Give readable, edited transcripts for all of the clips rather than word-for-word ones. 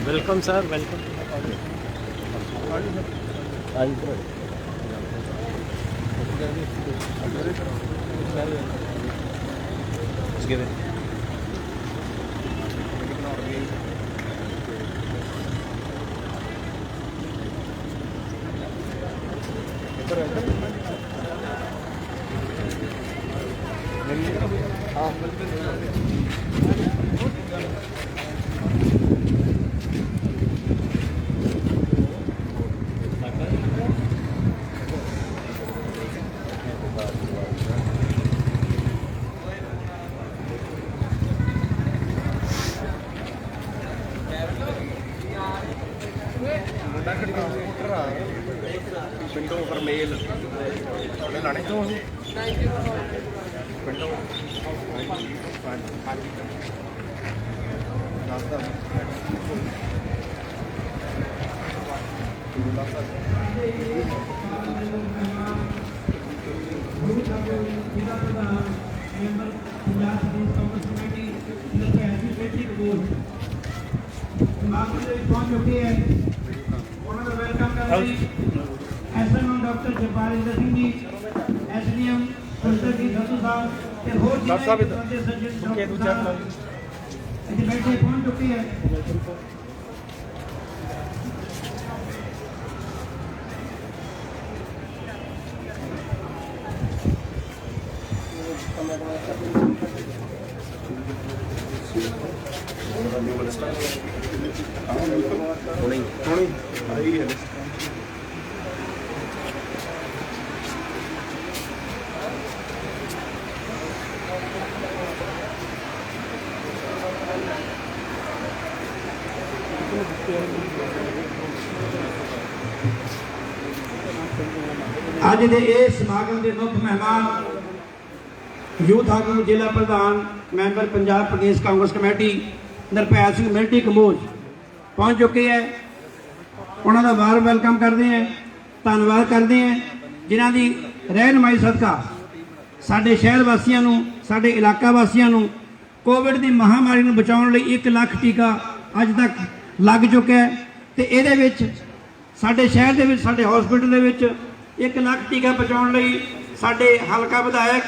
Welcome sir, welcome. पिंडों फरमेल लाने तो पिंडों doctor Jagpal Inder Singh ji, SDM professor ji Sandhu Sahab ते होर डॉक्टर साहब इधर बैठे पहुंच चुके हैं। आई है ਅੱਜ ਦੇ ਇਸ ਸਮਾਗਮ ਦੇ ਮੁੱਖ ਮਹਿਮਾਨ ਯੂਥ ਆਗੂ ਜ਼ਿਲ੍ਹਾ ਪ੍ਰਧਾਨ ਮੈਂਬਰ ਪੰਜਾਬ ਪ੍ਰਦੇਸ਼ ਕਾਂਗਰਸ ਕਮੇਟੀ ਨਿਰਭੈ ਸਿੰਘ ਮਿਲਟੀ ਕੰਬੋਜ ਪਹੁੰਚ ਚੁੱਕੇ ਹੈ। ਉਹਨਾਂ ਦਾ ਵਾਰ ਵੈਲਕਮ ਕਰਦੇ ਹਾਂ, ਧੰਨਵਾਦ ਕਰਦੇ ਹਾਂ ਜਿਨ੍ਹਾਂ ਦੀ ਰਹਿਨਮਾਈ ਸਦਕਾ ਸਾਡੇ ਸ਼ਹਿਰ ਵਾਸੀਆਂ ਨੂੰ, ਸਾਡੇ ਇਲਾਕਾ ਵਾਸੀਆਂ ਨੂੰ ਕੋਵਿਡ ਦੀ ਮਹਾਮਾਰੀ ਨੂੰ ਬਚਾਉਣ ਲਈ 1 ਲੱਖ ਟੀਕਾ ਅੱਜ ਤੱਕ ਲੱਗ ਚੁੱਕਿਆ ਹੈ ਤੇ ਇਹਦੇ ਵਿੱਚ ਸਾਡੇ ਸ਼ਹਿਰ ਦੇ ਵਿੱਚ, ਸਾਡੇ ਹਸਪੀਟਲ ਦੇ ਵਿੱਚ 1 ਲੱਖ ਟੀਕਾ ਪਹੁੰਚਾਉਣ ਲਈ ਸਾਡੇ ਹਲਕਾ ਵਿਧਾਇਕ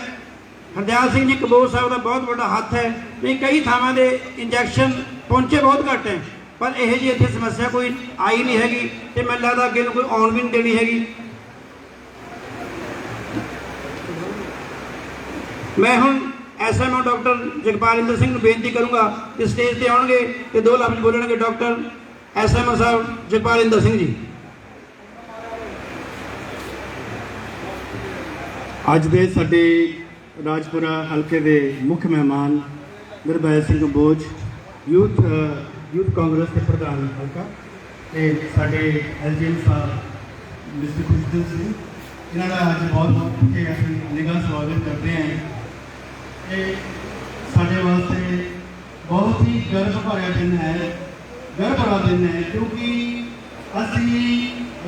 ਹਰਦਿਆਲ ਸਿੰਘ ਜੀ ਕੰਬੋਜ ਸਾਹਿਬ ਦਾ ਬਹੁਤ ਵੱਡਾ ਹੱਥ ਹੈ। ਨਹੀਂ ਕਈ ਥਾਵਾਂ ਦੇ ਇੰਜੈਕਸ਼ਨ ਪਹੁੰਚੇ ਬਹੁਤ ਘੱਟ ਹੈ, ਪਰ ਇਹੋ ਜਿਹੀ ਇੱਥੇ ਸਮੱਸਿਆ ਕੋਈ ਆਈ ਨਹੀਂ ਹੈਗੀ ਤੇ ਮੈਨੂੰ ਲੱਗਦਾ ਅੱਗੇ ਨੂੰ ਕੋਈ ਆਉਣ ਵੀ ਨਹੀਂ ਦੇਣੀ ਹੈਗੀ। ਮੈਂ ਹੁਣ ਐਸਐਮਓ ਡਾਕਟਰ ਜਗਪਾਲ ਇੰਦਰ ਸਿੰਘ ਨੂੰ ਬੇਨਤੀ ਕਰੂੰਗਾ ਕਿ ਸਟੇਜ ਤੇ ਆਉਣਗੇ ਤੇ 2 ਲਫ਼ਜ਼ ਬੋਲਣਗੇ। ਡਾਕਟਰ ਐਸਐਮਓ ਸਾਹਿਬ ਜਗਪਾਲ ਇੰਦਰ ਸਿੰਘ ਜੀ। ਅੱਜ ਦੇ ਸਾਡੇ ਰਾਜਪੁਰਾ ਹਲਕੇ ਦੇ ਮੁੱਖ ਮਹਿਮਾਨ ਨਿਰਭੈ ਸਿੰਘ ਕੰਬੋਜ, ਯੂਥ ਕਾਂਗਰਸ ਦੇ ਪ੍ਰਧਾਨ ਹਲਕਾ, ਤੇ ਸਾਡੇ ਐਸਡੀਐਮ ਸਾਹਿਬ ਮਿਸਟਰ ਖੁਸ਼ਦਿਲ ਸਿੰਘ, ਇਹਨਾਂ ਦਾ ਅੱਜ ਬਹੁਤ ਅਸੀਂ ਨਿੱਘਾ ਸਵਾਗਤ ਕਰਦੇ ਹਾਂ। ਇਹ ਸਾਡੇ ਵਾਸਤੇ ਬਹੁਤ ਹੀ ਗਰਵ ਭਰਿਆ ਦਿਨ ਹੈ, ਗਰਵ ਭਰਾ ਦਿਨ ਹੈ, ਕਿਉਂਕਿ ਅਸੀਂ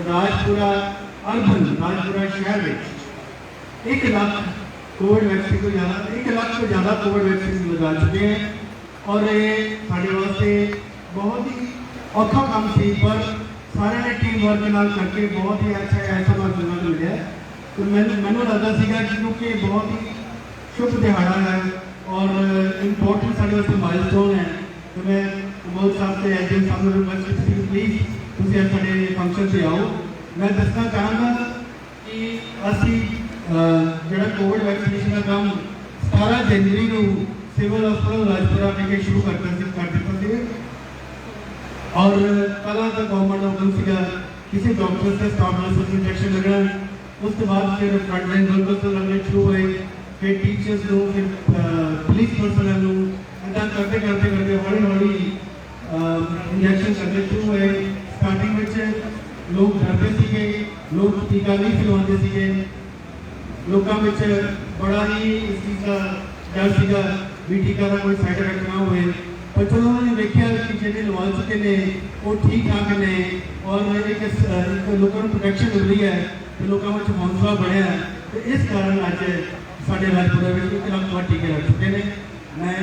ਰਾਜਪੁਰਾ ਸ਼ਹਿਰ ਵਿੱਚ 1 ਲੱਖ कोविड वैक्सीन को ज़्यादा 1 लाख से ज़्यादा कोविड वैक्सीन लगा चुके हैं और ये साढ़े वास्ते बहुत ही औखा काम सी, पर सारे ने टीम वर्क नाल करके बहुत ही अच्छा ऐसा महसूस मिले। तो मैनू लगता सीगा क्योंकि बहुत ही शुभ दिहाड़ा है और इंपॉर्टेंट साढ़े वास्ते माइलस्टोन है। तो मैं कंबोज साहब से एसडीएम साहब को रिक्वेस्ट की प्लीज़ तुम साढ़े फंक्शन से आओ। मैं दसना चाहूँगा कि असी ਜਿਹੜਾ ਕੋਵਿਡ ਵੈਕਸੀਨੇਸ਼ਨ ਦਾ ਕੰਮ 17 ਜਨਵਰੀ ਨੂੰ ਸਿਵਲ ਹਸਪਤਾਲ ਰਾਜਪੁਰਾ ਵਿਖੇ ਸ਼ੁਰੂ ਕਰ ਦਿੱਤਾ ਸੀ ਔਰ ਪਹਿਲਾਂ ਤਾਂ ਗਵਰਨਮੈਂਟ ਦਾ ਹੁਕਮ ਸੀਗਾ ਕਿਸੇ ਡਾਕਟਰ ਤੇ ਸਟਾਫ ਨਰਸ ਨੂੰ ਇੰਜੈਕਸ਼ਨ ਲੱਗਣਾ, ਉਸ ਤੋਂ ਬਾਅਦ ਫਿਰ ਫਰੰਟ ਲਾਈਨ ਵਰਕਰਸ ਤੋਂ ਲੱਗਣੇ ਸ਼ੁਰੂ ਹੋਏ, ਫਿਰ ਟੀਚਰਸ ਨੂੰ, ਫਿਰ ਪੁਲਿਸ ਪਰਸਨਲ ਨੂੰ, ਇੱਦਾਂ ਕਰਦੇ ਹੌਲੀ ਹੌਲੀ ਇੰਜੈਕਸ਼ਨ ਕਰਨੇ ਸ਼ੁਰੂ ਹੋਏ। ਸਟਾਰਟਿੰਗ ਵਿੱਚ ਲੋਕ ਡਰਦੇ ਸੀਗੇ, ਲੋਕ ਟੀਕਾ ਨਹੀਂ ਲਗਵਾਉਂਦੇ ਸੀਗੇ, लोगों में बड़ा ही इस चीज़ का डर सीगा भी टीका का कोई साइड इफेक्ट ना हुए, पर चलो उन्होंने देखा कि जिन्हें लगा चुके ने वो ठीक ठाक ने और एक लोगों को प्रोटेक्शन मिल रही है तो लोगों में हौसला बढ़िया है। तो इस कारण अज साढ़े राजपुरा में 1 लाख टीके लग चुके हैं। मैं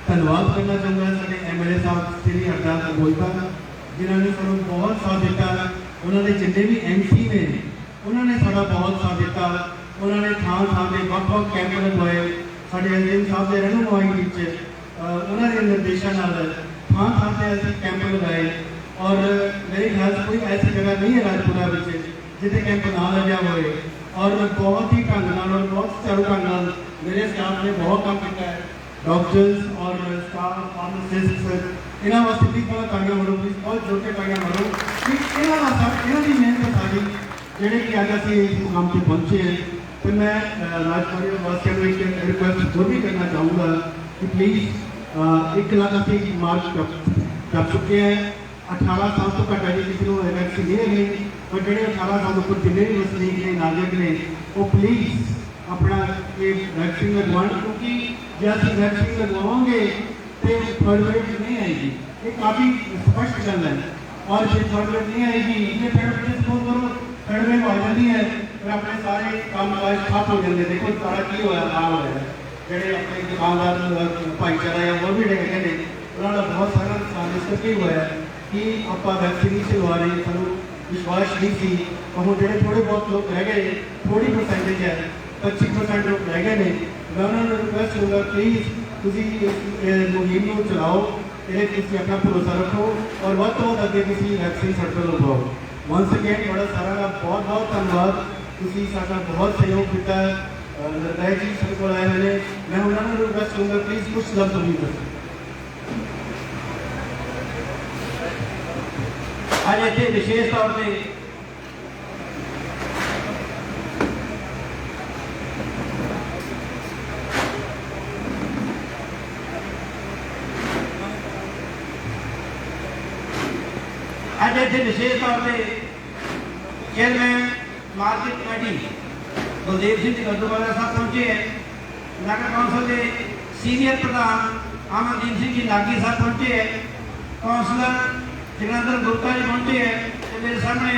धन्यवाद करना चाहूँगा साढ़े MLA ਸਾਹਿਬ ਸ੍ਰੀ ਹਰਦਾਸ ਅਬੋਲਤਾ ਜਿਨ੍ਹਾਂ ਨੇ ਸਾਨੂੰ ਬਹੁਤ ਸਾਥ ਦਿੱਤਾ। ਉਹਨਾਂ ਦੇ ਜਿੰਨੇ ਵੀ MC ਨੇ ਉਹਨਾਂ ਨੇ ਸਾਡਾ ਬਹੁਤ ਸਾਥ ਦਿੱਤਾ। ਉਹਨਾਂ ਨੇ ਥਾਂ ਥਾਂ ਦੇ ਵੱਖ-ਵੱਖ ਕੈਂਪ ਲਗਵਾਏ। ਸਾਡੇ ਐਸਡੀਐਮ ਸਾਹਿਬ ਦੇ ਰਹਿਨੁਮਾਈ ਵਿੱਚ ਉਹਨਾਂ ਦੇ ਨਿਰਦੇਸ਼ਾਂ ਨਾਲ ਥਾਂ ਥਾਂ ਤੇ ਅਸੀਂ ਕੈਂਪ ਲਗਾਏ। ਔਰ ਮੇਰੇ ਖਿਆਲ ਕੋਈ ਐਸੀ ਜਗ੍ਹਾ ਨਹੀਂ ਹੈ ਰਾਜਪੁਰਾ ਵਿੱਚ ਜਿੱਥੇ ਕੈਂਪ ਨਾ ਲੱਗਿਆ ਹੋਵੇ। ਔਰ ਬਹੁਤ ਹੀ ਢੰਗ ਨਾਲ ਔਰ ਬਹੁਤ ਸੁਚਾਰੂ ਢੰਗ ਨਾਲ ਮੇਰੇ ਸਟਾਫ ਨੇ ਬਹੁਤ ਕੰਮ ਕੀਤਾ ਹੈ। ਡਾਕਟਰਸ ਔਰ ਸਟਾਫ ਫਾਰਮਾਸਿਸਟ ਇਹਨਾਂ ਵਾਸਤੇ ਵੀ ਬਹੁਤ ਤਾੜੀਆਂ ਮਾਰੋ, ਬਹੁਤ ਜੋਰ ਕੇ ਤਾੜੀਆਂ ਮਾਰੋ ਕਿ ਇਹਨਾਂ ਦੀ ਮਿਹਨਤ ਸਾਡੀ ਜਿਹੜੇ ਕਿ ਅੱਜ ਅਸੀਂ ਇਸ ਮੁਕਾਮ ਤੇ ਪਹੁੰਚੇ हैं। तो मैं राजपुरा वासियों में एक रिक्वेस्ट और भी करना चाहूँगा कि प्लीज़ 1 लाख अभी मार्च कर चुके हैं। 18 साल तो घट है जी किसी को वैक्सीन नहीं है, पर जो 18 साल ऊपर जिन्हें भी वसनीक ने नागरिक ने वो प्लीज़ अपना ये वैक्सीन लगवाएं, क्योंकि जो असं वैक्सीन लगवाओगे तो थर्ड वेव नहीं आएगी। ये काफ़ी स्पष्ट गल है। और जो थर्ड वेव नहीं आएगी ये थर्ड करो थर्ड वेव आ जाती है फिर अपने सारे काम काज ठप हो जाते। देखो सारा की होया हाल होया जोड़े अपने दुकानदार भाईचारा या और भी हैगे ने उन्होंने बहुत सारा नुकसान इस करके हुआ कि आप वैक्सीन नहीं चलवा रहे, सू विश्वास नहीं सी। और जो थोड़े बहुत लोग रह गए, थोड़ी परसेंटेज है 25% लोग रह गए ने, मैं उन्होंने रिक्वेस्ट करूँगा प्लीज़ तुम मुहिम को चलाओ, ये अपना भरोसा रखो और वध तो वध अगे किसी वैक्सीन सर्कल लगवाओ। वंस अगेन थोड़ा सारा का बहुत बहुत धन्यवाद। तुसी साडा बहुत सहयोग किया। नरदाई जी साडे कोल आए हुए हैं, मैं उन्होंने रिक्वेस्ट करूँगा प्लीज़ कुछ लफ्ज़ भी दसो। आज इतने विशेष तौर पर आज इतने विशेष तौर पर chairman market committee Baldev Singh Gadduwala Sahab पहुंचे हैं। नगर कौंसल के सीनियर प्रधान अमनदीप सिंह जी नागी साहब पहुंचे हैं। कौंसलर जगनंदर गुप्ता जी पहुंचे हैं। तो मेरे सामने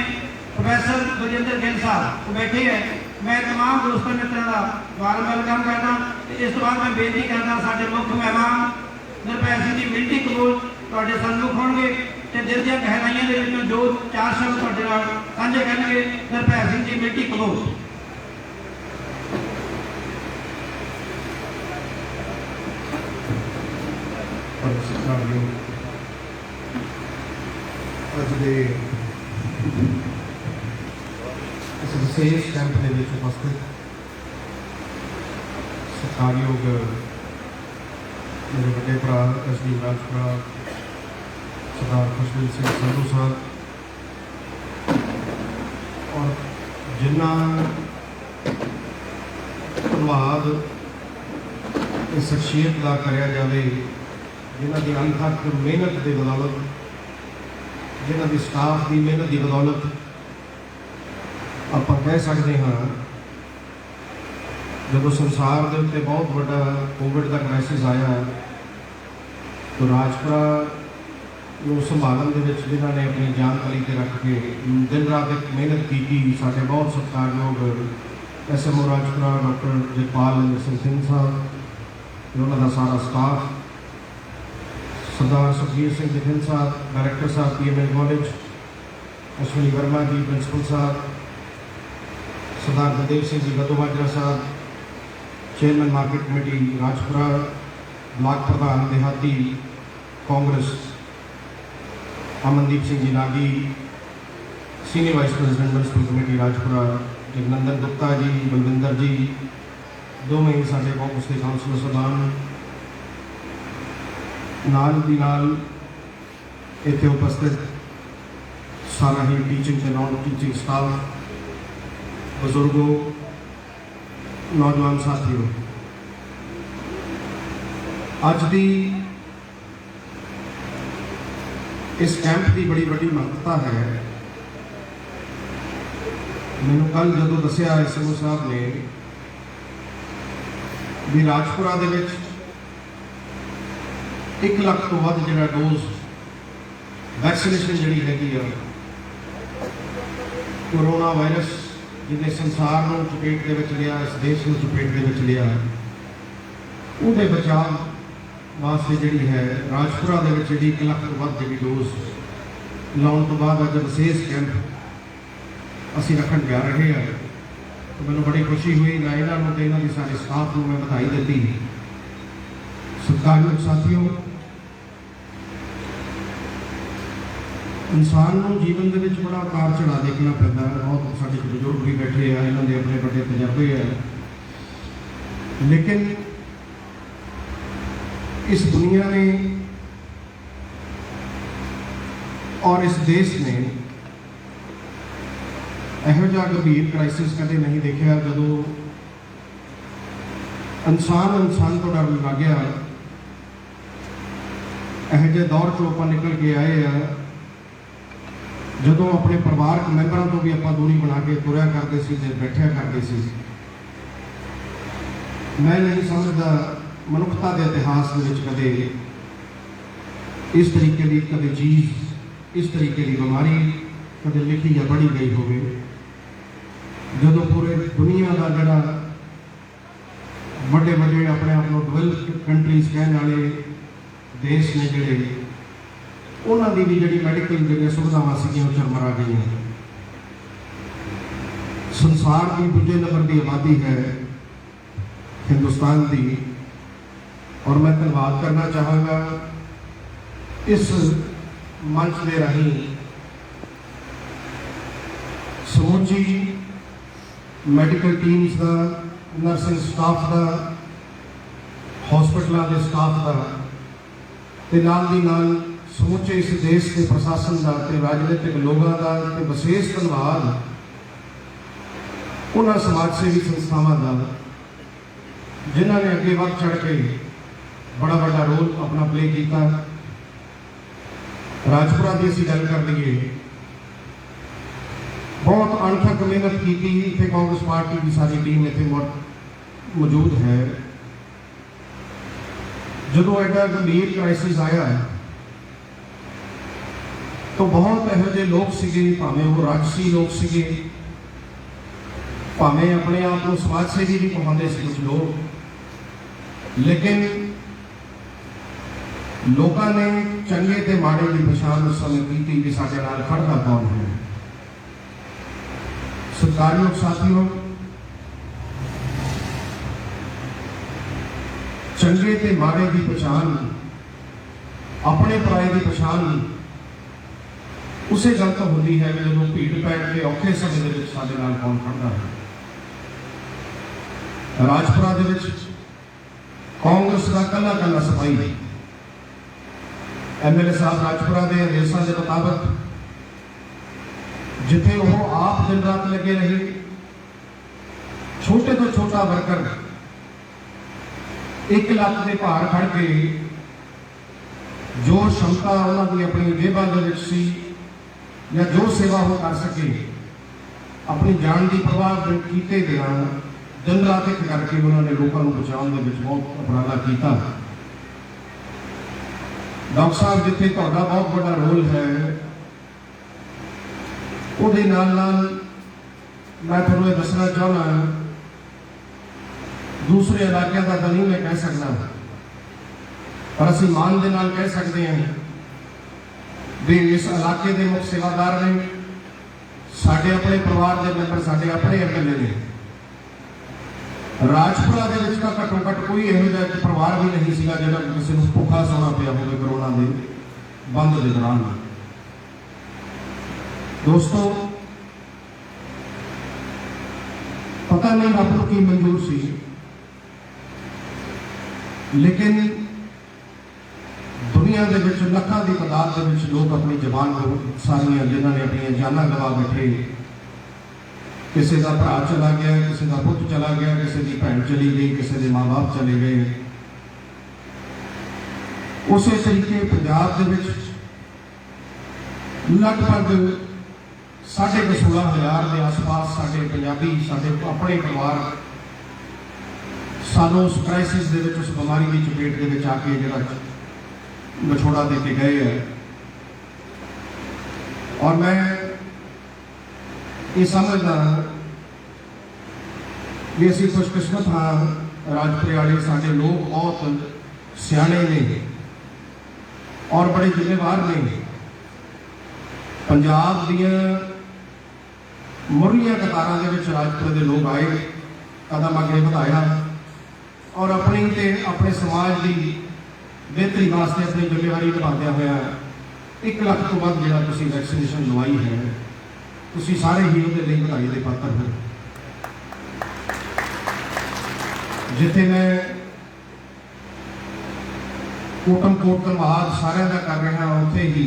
प्रोफैसर बलजिंदर गिल साहब बैठे हैं। मैं तमाम दोस्तों मित्रों का वार वेलकम करना। इस तो बाद मैं बेनती करना साढ़े मुख्य मेहमान निर्भय सिंह जी मिलटी कबूल तुहाडे सन्मुख होणगे ते दिल दी गहराइयां दे विचों जो 4 शब्द तुहाडे नाल साझे करनगे। निर्भय सिंह जी मिलटी कबूल। ਅੱਜ ਦੇ ਇਸ ਵਿਸ਼ੇਸ਼ ਕੈਂਪ ਦੇ ਵਿੱਚ ਉਪਸਥਿਤ ਸਤਿਕਾਰਯੋਗ ਮੇਰੇ ਵੱਡੇ ਭਰਾ ਐਸਡੀ ਰਾਜਪੁਰਾ सरदार खुशबीर सिंह संधू साहब और जिन्ना धन्यवाद इस शख्सियत का कराया जाए जिन्हों की अनथक मेहनत की बदौलत, जिन्हों की स्टाफ की मेहनत की बदौलत आप कह सकते हाँ जो संसार के उत्ते बहुत बड़ा कोविड का क्राइसिस आया तो राजपुरा संभालन के जिन्हों ने अपनी जानकारी से रख के दिन रात एक मेहनत की साढ़े बहुत सत्कारयोग SMO राजपुरा डॉक्टर जगपाल सिंह साहब उन्होंने सारा स्टाफ, सरदार सुखबीर सिंह जखन साहब director Sahab PML college, Ashwini Verma ji principal Sahab, Sardar Baldev Singh ji Gadduwala Sahab chairman market committee Rajpura, block प्रधान देहाती Congress Amandeep Singh ji Nagi, senior vice president municipal committee Rajpura Jagnandan Gupta ji, Balwinder ji, दोवें ही साढ़े कांग्रेस के काउंसलर साहबान नाल दी नाल इत्थे उपस्थित सारा ही टीचिंग ते नॉन टीचिंग स्टाफ, बुजुर्गों, नौजवान साथियों, अज दी इस कैंप की बड़ी बड़ी महत्ता है। मैनू कल जो दसिया SMO साहब ने भी राजपुरा दे विच 1 लाख तो वध जिहड़ा डोज वैक्सीनेशन जिहड़ी हैगी आ कोरोना वायरस जिन्हें संसार को चपेट के विच लिया, इस देश को चपेट के विच लिया, उहदे बचाव ਵਾਸਤੇ ਜਿਹੜੀ ਹੈ ਰਾਜਪੁਰਾ ਦੇ ਵਿੱਚ ਜਿਹੜੀ 1 ਲੱਖ ਤੋਂ ਵੱਧ ਜਿਹੜੀ ਡੋਜ਼ ਲਾਉਣ ਤੋਂ ਬਾਅਦ ਅੱਜ ਵਿਸ਼ੇਸ਼ ਕੈਂਪ ਅਸੀਂ ਰੱਖਣ ਜਾ ਰਹੇ ਹਾਂ। ਤਾਂ ਮੈਨੂੰ ਬੜੀ ਖੁਸ਼ੀ ਹੋਈ। ਮੈਂ ਇਹਨਾਂ ਨੂੰ ਤੇ ਇਹਨਾਂ ਦੀ ਸਾਰੇ ਸਟਾਫ ਨੂੰ ਮੈਂ ਵਧਾਈ ਦਿੱਤੀ। ਸਤਿਕਾਰਯੋਗ ਸਾਥੀਓ, ਇਨਸਾਨ ਨੂੰ ਜੀਵਨ ਦੇ ਵਿੱਚ ਬੜਾ ਉਤਾਰ ਚੜ੍ਹਾਅ ਦੇਖਣਾ ਪੈਂਦਾ ਹੈ। ਬਹੁਤ ਸਾਡੇ ਬਜ਼ੁਰਗ ਵੀ ਬੈਠੇ ਆ, ਇਹਨਾਂ ਦੇ ਆਪਣੇ ਵੱਡੇ ਤਜਰਬੇ ਆ, ਲੇਕਿਨ इस दुनिया ने और इस देश ने ਇਹੋ ਜਿਹਾ ਗੰਭੀਰ ਕ੍ਰਾਈਸਿਸ ਕਦੇ ਨਹੀਂ ਦੇਖਿਆ ਜਦੋਂ ਇਨਸਾਨ ਤੋਂ ਡਰਨ ਲੱਗ ਗਿਆ। ਇਹੋ ਜਿਹੇ ਦੌਰ ਚੋਂ ਆਪਾਂ ਨਿਕਲ ਕੇ ਆਏ ਆ ਜਦੋਂ ਆਪਣੇ ਪਰਿਵਾਰਕ ਮੈਂਬਰਾਂ ਤੋਂ ਵੀ ਆਪਾਂ ਦੂਰੀ ਬਣਾ ਕੇ ਤੁਰਿਆ ਕਰਦੇ ਸੀ ਤੇ ਬੈਠਿਆ ਕਰਦੇ ਸੀ। ਮੈਂ ਨਹੀਂ ਸਮਝਦਾ ਮਨੁੱਖਤਾ ਦੇ ਇਤਿਹਾਸ ਦੇ ਵਿੱਚ ਕਦੇ ਇਸ ਤਰੀਕੇ ਦੀ ਕਦੇ ਚੀਜ਼, ਇਸ ਤਰੀਕੇ ਦੀ ਬਿਮਾਰੀ ਕਦੇ ਲਿਖੀ ਜਾਂ ਪੜ੍ਹੀ ਗਈ ਹੋਵੇ। ਜਦੋਂ ਪੂਰੇ ਦੁਨੀਆ ਦਾ ਜਿਹੜਾ ਵੱਡੇ ਆਪਣੇ ਆਪ ਨੂੰ ਡਿਵੈਲਪਡ ਕੰਟਰੀਜ਼ ਕਹਿਣ ਵਾਲੇ ਦੇਸ਼ ਨੇ ਜਿਹੜੇ, ਉਹਨਾਂ ਦੀ ਵੀ ਜਿਹੜੀ ਮੈਡੀਕਲ ਜਿਹੜੀਆਂ ਸੁਵਿਧਾਵਾਂ ਸੀਗੀਆਂ ਉਹ ਚਰਮਰਾ ਗਈਆਂ। ਸੰਸਾਰ ਦੀ ਦੂਜੇ ਨੰਬਰ ਦੀ ਆਬਾਦੀ ਹੈ हिंदुस्तान की, और मैं धन्यवाद करना चाहांगा इस मंच के राही समूची मैडिकल टीम्स का, नर्सिंग स्टाफ का, हॉस्पिटलों के स्टाफ का, ते नाल दी नाल समूचे इस देश के प्रशासन का ते राजनीतिक लोगों का ते विशेष धन्यवाद उन्होंने समाज सेवी संस्थावां का जिन्होंने अगे बढ़ चढ़ के बड़ा बड़ा रोल अपना प्ले किया। राजपुरा की असीं गल कर लईए, बहुत अणथक मेहनत की। इतने कांग्रेस पार्टी की सारी टीम इतने मौजूद है। जो एडा गंभीर क्राइसिस आया तो बहुत यहो जे लोग सीगे, भावें वो राजसी लोग सीगे, भावें अपने आप को समाज सेवी भी कहते थे कुछ लोग, लेकिन लोगों ने चंगे ते माड़े की पछाण उस समय की कि साडे नाल खड़दा कौन है। सत्कारयोग साथियों, चंगे ते माड़े की पछाण, अपने पराए की पछाण उसे गल तो होती है जो भीड़ पैण के औखे समय के साडे नाल कौन खड़दा है। राजपुरा दे विच कांग्रेस का कला कला सिपाही MLA साहब राजपुरा के आदेशों के मुताबिक जिथे वो आप दिन रात लगे रहे, छोटे तो छोटा वर्कर 1 लाख के भार खड़ के जो क्षमता उन्होंने अपनी जेबां दे विच सी या जो सेवा वो कर सके, अपनी जान की परवाह कीते बिना दिन रात एक करके उन्होंने लोगों को बचाने में बहुत उपराला किया। डॉक्टर साहब जिथे तुहाडा बहुत बड़ा रोल है, उहदे नाल नाल मैं तुहानूं दसना चाहना, दूसरे इलाकों का तो नहीं मैं कह सकता, पर असीं मान दे नाल कह सकते हैं भी इस इलाके के मुख्य सेवादार ने, साडे अपने परिवार के मैंबर, साडे अपने MLA ने। राजपुरा के विच तां घट्टो घट्ट कोई इहो जिहा परिवार भी नहीं सीगा जिहड़ा किसी नूं भुखा सोना पिया होवे करोना के बंद के दौरान। दोस्तों, पता नहीं रब नूं की मंजूर सी, लेकिन दुनिया के विच लखां की तादाद के विच लोग अपनी जबान को सारियां जिन्होंने अपनी जानां गवा बैठे, किसी का भरा चला गया, किसी का पुत चला गया, किसी की भैन चली गई, किसी के माँ बाप चले गए। उस तरीके पंजाब के विच लगभग 16,500 के आसपास साढ़े पंजाबी, साढ़े अपने परिवार सानू उस क्राइसिस के उस बीमारी की चपेट के आके जो विछोड़ा दे के गए हैं। और मैं ये समझदा भी असीं खुशकिस्मत हाँ, राजपुरे वाले साडे लोग बहुत सियाने ने और बड़े जिम्मेवार ने पंजाब दियां मुरलियां कतारां दे विच राजपुरा दे लोग आए, कदम अगे बढ़ाया और अपनी ते अपने समाज की बेहतरी वास्ते अपनी जिम्मेवारी निभाते हुए 1 लाख तो वध जिहड़ा तुसीं वैक्सीनेशन लवाई है, तुसीं सारे ही उहदे लई बधाई दे पात्र हो। जिथे मैं कोटम कोट धन्यवाद सारे का कर रहा, उत्थे ही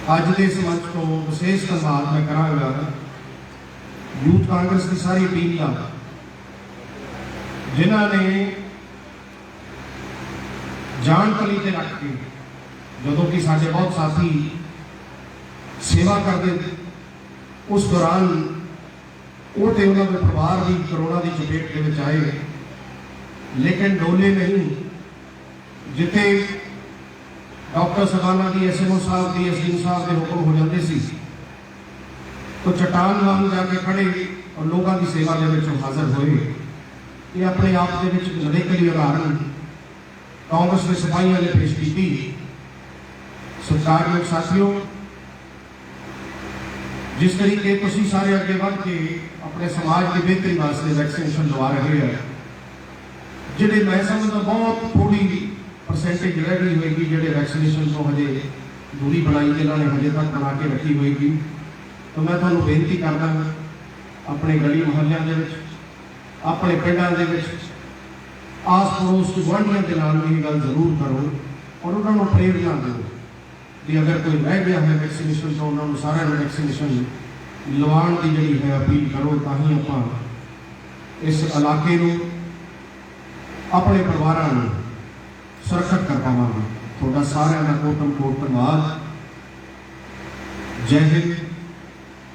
अज के इस मंच को विशेष धन्यवाद मैं करांगा यूथ कांग्रेस की सारी टीम का, जिन्होंने जान तली ते रख के जो कि साढ़े बहुत साथी सेवा करते उस दौरान वो तो उन्होंने परिवार भी करोड़ों की चपेट के विच आए, लेकिन डोले नहीं। जिथे डॉक्टर सबाना की SMO साहब की SDM साहब के हुक्म हो जाते सी तो चट्टान वांग जाके खड़े और लोगों की सेवा के विच हाजिर होए। ये अपने आप के विच नवेकली उदाहरण कांग्रेस के सिपाहियों ने पेश की। सरकार साथियों, जिस तरीके तुसीं सारे अगे बढ़ के अपने समाज की बेहतरी वास्ते वैक्सीनेशन लवा रहे हैं, जिहड़े मैं समझदा बहुत थोड़ी परसेंटेज रह गई होगी जिहड़े वैक्सीनेशन को हजे दूरी बनाई जिन्होंने हजे तक बना के रखी होगी, तो मैं तुहानूं बेनती करदा अपने गली मुहल्लियां दे विच, अपने पिंडां दे विच, आस पड़ोस गुआढ़ियां दे नाल भी गल जरूर करो और उन्होंने प्रेरणा दो कि अगर कोई रह गया है वैक्सीनेशन तो उन्होंने सारे वैक्सीनेशन लवाण की जी है अपील करो, ताकि आप इस इलाके में अपने परिवारों में सुरक्षित कर पावांगे। थोड़ा सारिਆਂ ਦਾ कोटम कोट धन्यवाद। जय हिंद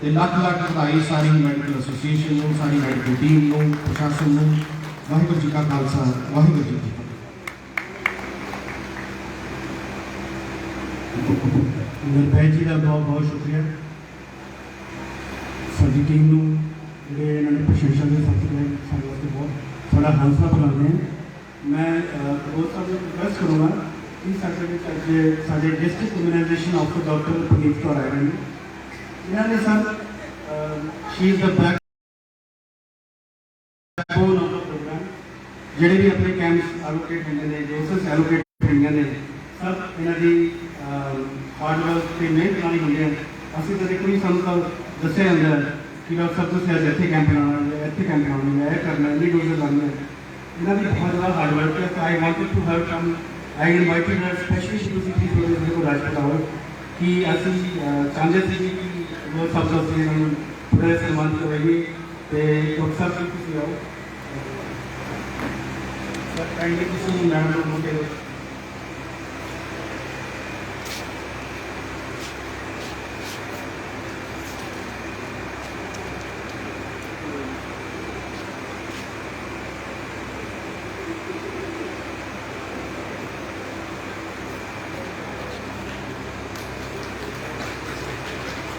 ते लख लख बधाई सारी मैडिकल एसोसीएशन को, सारी मैडिकल टीम को, प्रशासन को। वाहिगुरू जी का खालसा, वाहिगुरू जी की फतेह। निर्भय जी का बहुत बहुत शुक्रिया। साडी टीम को जो इन्होंने प्रशंसा के साथ बहुत थोड़ा हौसला बुलाते हैं। मैं बहुत सारे रिक्वेस्ट करूँगा कि साढ़े district immunization officer doctor Puneet Kaur आए हैं, इन्होंने sir she is the backbone of the program. ਜਿਹੜੇ भी अपने कैंप्स एलोकेट होंगे ने, डोसेस एलोकेट होंगे ने, सब इन्हों की हार्ड वर्क से मेहनत नाल होंगे। असं तो देखो सानू तो दस्या जाता है कि डॉक्टर साहब तुम अज इतने कैंप लाना है, इतने कैंप लाने है, यह करना है, इन्नी डोजेज लानी है। इन्हों की बहुत ज़्यादा हार्ड वर्क है। I wanted to have come, I invited specially to Rajpura हो कि असी चाहते थे कि वो सब दोस्त इन्होंने पूरा सम्मानित करेंगे। तो डॉक्टर साहब तुम आओ सर, काइंडली तुम मैडम मुझे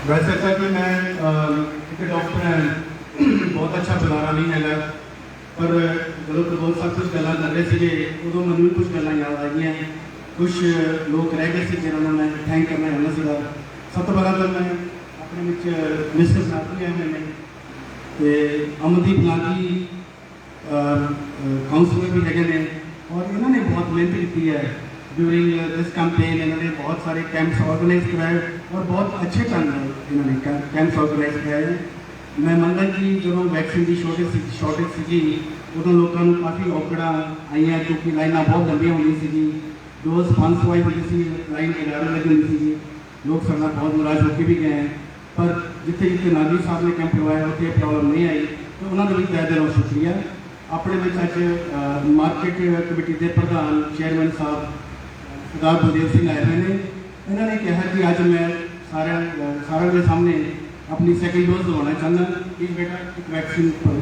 वैसे था कि मैं एक डॉक्टर है, बहुत अच्छा बुलारा नहीं है, पर जो तो बहुत सब कुछ गल्लां कर रहे थे उदों मैनूं कुछ गल्लां याद आ गई। कुछ लोग रह गए थे जिन्होंने मैं थैंक करना चाहना सीगा। सब तो पहला तो मैं अपने मिस्टर साथी हैं मैंने तो अमनदीप लागी काउंसलर भी है ने, और इन्होंने बहुत मेहनत की है ड्यूरिंग दिस कैंपेन। इन्होंने बहुत सारे कैंप्स ऑर्गेनाइज कराए और बहुत अच्छे ढंग इन्होंने कैंप्स ऑर्गेनाइज कराए। मैं मानता कि जो वैक्सीन की शॉर्टेज सी उदों लोगों को काफ़ी औकड़ा आई, क्योंकि लाइना बहुत लंबिया होनी सी, डोज 500 होती सी, लाइन किनारे लगी हुई सी, लोग सरना बहुत नाराज होकर भी गए हैं। पर जिथे जिथे नागरी साहब ने कैंप करवाया उत्थे प्रॉब्लम नहीं आई, तो उन्होंने भी तय दिलों शुक्रिया। अपने में अज मार्केट कमेटी के प्रधान चेयरमैन साहब सरदार बलदेव सिंह आए हुए हैं। इन्होंने कहा कि अज मैं सारे के सामने अपनी सैकेंड डोज लगवाना चाहना। एक बेटा एक वैक्सीन पर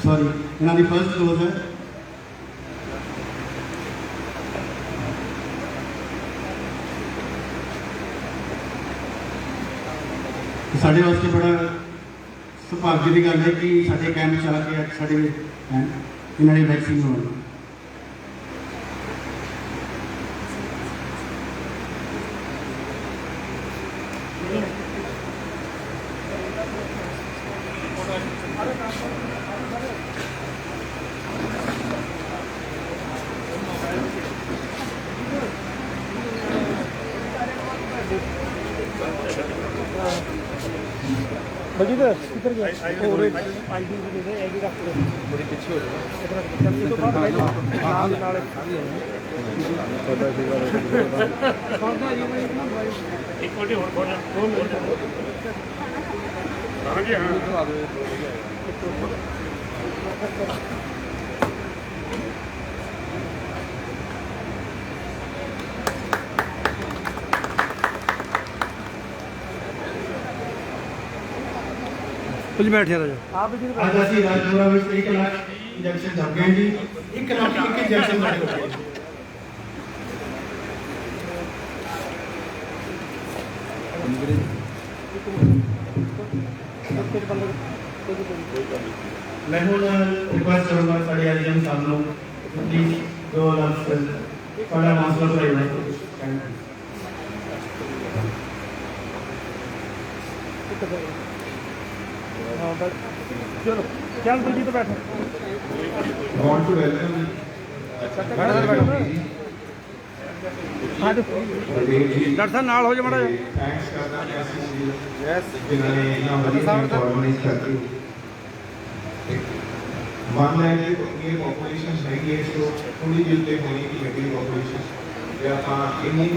सॉरी इन्होंने फर्स्ट डोज है। साढ़े वास्ते बड़ा ਸੁਭਾग्य ਦੀ ਗੱਲ ਹੈ ਕਿ ਸਾਡੇ ਕੈਂਪ 'ਚ ਆ ਕੇ ਅੱਜ ਸਾਡੇ ਇਹਨਾਂ ਨੇ ਵੈਕਸੀਨ ਲਗਵਾਈ। बलजीत किधर गया और आईडी भी दे आईडी रख दो थोड़ी पीछे हो जाओ ये तो बात भाई नाल एक मिनट और बोल हां जी हां कुछ बैठे रहो आप ਅੱਜ ਅਸੀਂ ਰਾਜਪੁਰਾ ਵਿੱਚ 1 ਲੱਖ ਇੰਜੈਕਸ਼ਨ ਲੱਗ ਗਏ ਜੀ। 1 ਲੱਖ ਇੱਕ ਇੰਜੈਕਸ਼ਨ ਲੱਗ ਗਏ। मैं हूँ रिक्वेस्ट करूँगा साढ़े एम साहब लोग प्लीज 2 लाख साढ़ा मसला चलो चल बलजीत तो बैठो want to welcome डॉक्टर साहब नाल हो जा माड़ा थैंक्स करना यस जिन्होंने इतना बढ़िया ऑर्गेनाइज करके मान लें कि ये पॉपुलेशन हैगी है तो थोड़ी जिलते होनी की हैगी पॉपुलेशन या आप इन्हीं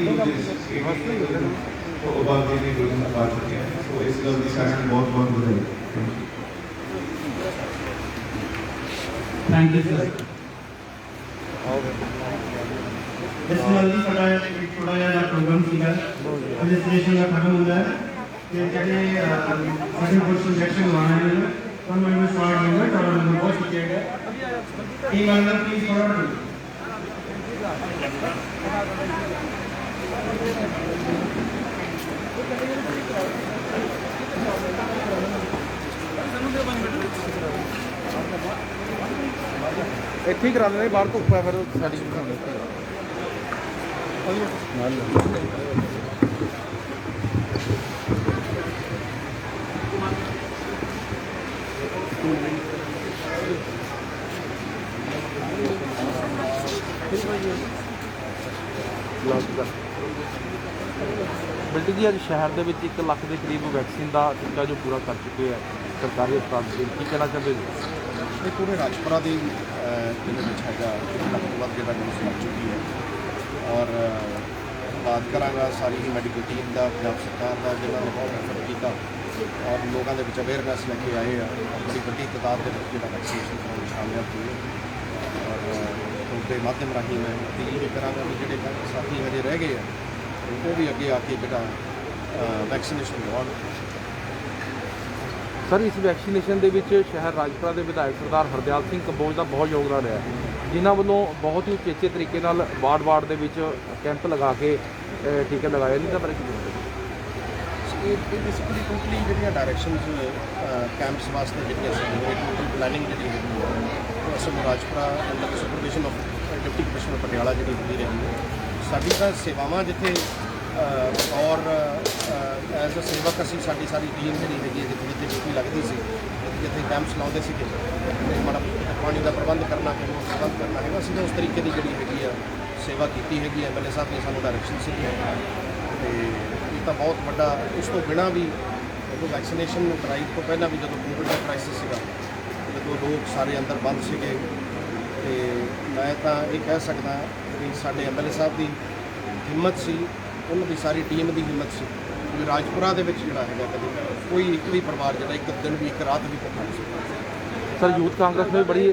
तो अब देने की बात होती है तो इस गल डिस्कशन बहुत बहुत बधाई। Thank you sir. इस ਨਾਲ ਹੀ ਸਾਡਾ ਇੱਕ ਥੋੜਾ ਜਿਹਾ ਪ੍ਰੋਗਰਾਮ ਸੀਗਾ ਰਜਿਸਟ੍ਰੇਸ਼ਨ ਦਾ ਖਤਮ ਹੁੰਦਾ ਹੈ ਤੇ ਜਿਹੜੇ ਸਾਡੇ ਕੋਲ ਇੰਜੈਕਸ਼ਨ ਲਵਾਉਣਾ ਹੈ ਤਾਂ ਮੈਂ ਸਟਾਰਟ ਹੋਊਗਾ ਤੁਹਾਡਾ ਨੰਬਰ ਬਹੁਤ ਚੁੱਕਿਆ ਹੈ ਇਹ ਗੱਲ ਪਲੀਜ਼ ਥੋੜਾ ਇੱਥੇ ਹੀ ਕਰਾ ਲੈਣੇ ਬਾਹਰ ਧੁੱਪ ਹੈ ਫਿਰ ਸਾਡੀ ਬਿਲਟੀ ਜੀ ਅੱਜ ਸ਼ਹਿਰ ਦੇ ਵਿੱਚ 1 ਲੱਖ ਦੇ ਕਰੀਬ ਵੈਕਸੀਨ ਦਾ ਟੀਕਾ ਜੋ ਪੂਰਾ ਕਰ ਚੁੱਕੇ ਹੈ ਸਰਕਾਰੀ ਹਸਪਤਾਲ ਦੇ ਕੀ ਕਹਿਣਾ ਚਾਹੁੰਦੇ ਜੀ? ਇਹ ਪੂਰੇ ਰਾਜਪੁਰਾ ਦੀ ਇਹਦੇ ਵਿੱਚ ਹੈਗਾ 1 ਲੱਖ ਤੋਂ ਵੱਧ ਜਿਹੜਾ ਡੋਜ਼ ਲੱਗ ਚੁੱਕੀ ਹੈ ਔਰ ਬਾਤ ਕਰਾਂਗਾ ਸਾਰੀ ਹੀ ਮੈਡੀਕਲ ਟੀਮ ਦਾ ਪੰਜਾਬ ਸਰਕਾਰ ਦਾ ਜਿਹਨਾਂ ਨੇ ਬਹੁਤ ਐਫਰਟ ਕੀਤਾ ਔਰ ਲੋਕਾਂ ਦੇ ਵਿੱਚ ਅਵੇਅਰਨੈਸ ਲੈ ਕੇ ਆਏ ਆ ਬੜੀ ਵੱਡੀ ਤਾਦਾਦ ਦੇ ਵਿੱਚ ਜਿਹੜਾ ਵੈਕਸੀਨੇਸ਼ਨ ਕਰਨ ਸ਼ਾਮਿਲ ਹੋਏ ਔਰ ਉਹਦੇ ਮਾਧਿਅਮ ਰਾਹੀਂ ਮੈਂ ਅਪੀਲ ਵੀ ਕਰਾਂਗਾ ਵੀ ਜਿਹੜੇ ਸਾਥੀ ਹਜੇ ਰਹਿ ਗਏ ਆ ਉਹ ਵੀ ਅੱਗੇ ਆ ਕੇ ਜਿਹੜਾ ਵੈਕਸੀਨੇਸ਼ਨ ਲਵਾਉਣ। ਸਰ ਇਸ ਵੈਕਸੀਨੇਸ਼ਨ ਦੇ ਵਿੱਚ ਸ਼ਹਿਰ ਰਾਜਪੁਰਾ ਦੇ ਵਿਧਾਇਕ ਸਰਦਾਰ ਹਰਦਿਆਲ ਸਿੰਘ ਕੰਬੋਜ ਦਾ ਬਹੁਤ ਯੋਗਦਾਨ ਰਿਹਾ ਜਿਨ੍ਹਾਂ ਵੱਲੋਂ ਬਹੁਤ ਹੀ ਉਚੇਚੇ ਤਰੀਕੇ ਨਾਲ ਵਾਰਡ ਦੇ ਵਿੱਚ ਕੈਂਪ ਲਗਾ ਕੇ ਟੀਕੇ ਲਗਾਏ ਨਹੀਂ ਤਾਂ ਬਾਰੇ ਕੀ ਇਹ ਬੇਸਿਕਲੀ ਟੋਟਲੀ ਜਿਹੜੀਆਂ ਡਾਇਰੈਕਸ਼ਨਸ ਕੈਂਪਸ ਵਾਸਤੇ ਜਿਹੜੀਆਂ ਸੀ ਟੋਟਲ ਪਲੈਨਿੰਗ ਜਿਹੜੀ ਹੈਗੀ ਉਹ ਅਸਲ Rajpura under supervision of deputy commissioner Patiala ਜਿਹੜੀ ਹੁੰਦੀ ਰਹੀ ਹੈ। ਸਾਡੀ ਤਾਂ ਸੇਵਾਵਾਂ ਜਿੱਥੇ ਔਰ ਐਜ਼ ਅ ਸੇਵਕ ਅਸੀਂ ਸਾਡੀ ਸਾਰੀ ਟੀਮ ਜਿਹੜੀ ਹੈਗੀ ਹੈ ਜਿੱਥੇ ਡਿਊਟੀ ਲੱਗਦੀ ਸੀ ਜਿੱਥੇ ਕੈਂਪਸ ਲਾਉਂਦੇ ਸੀਗੇ ਤੇ ਮਾੜਾ ਪਾਣੀ ਦਾ ਪ੍ਰਬੰਧ ਕਰਨਾ ਕਿ ਪ੍ਰਬੰਧ ਕਰਨਾ ਹੈਗਾ ਅਸੀਂ ਤਾਂ ਉਸ ਤਰੀਕੇ ਦੀ ਜਿਹੜੀ ਹੈਗੀ ਆ ਸੇਵਾ ਕੀਤੀ ਹੈਗੀ ਐਮਐਲਏ ਸਾਹਿਬ ਨੇ ਸਾਨੂੰ ਡਾਇਰੈਕਸ਼ਨ ਸੀਗੀ ਤੇ ਇਹ ਤਾਂ ਬਹੁਤ ਵੱਡਾ ਉਸ ਤੋਂ ਬਿਨਾਂ ਵੀ ਜਦੋਂ ਵੈਕਸੀਨੇਸ਼ਨ ਡਰਾਈਵ ਤੋਂ ਪਹਿਲਾਂ ਵੀ ਜਦੋਂ ਕੋਵਿਡ ਦਾ ਕ੍ਰਾਈਸਿਸ ਸੀਗਾ ਜਦੋਂ ਲੋਕ ਸਾਰੇ ਅੰਦਰ ਬੰਦ ਸੀਗੇ ਤੇ ਮੈਂ ਤਾਂ ਇਹ ਕਹਿ ਸਕਦਾ ਕਿ ਸਾਡੇ ਐਮਐਲਏ ਸਾਹਿਬ ਦੀ ਹਿੰਮਤ ਸੀ ਉਹਨਾਂ ਦੀ ਸਾਰੀ ਟੀਮ ਦੀ ਹਿੰਮਤ ਸੀ ਕਿ ਰਾਜਪੁਰਾ ਦੇ ਵਿੱਚ ਜਿਹੜਾ ਹੈਗਾ ਕਦੇ ਕੋਈ ਇੱਕ ਵੀ ਪਰਿਵਾਰ ਜਿਹੜਾ ਇੱਕ ਦਿਨ ਵੀ ਇੱਕ ਰਾਤ ਵੀ ਭੁੱਖਾ ਨਹੀਂ ਸੀ। ਸਰ ਯੂਥ ਕਾਂਗਰਸ ਨੇ ਬੜੀ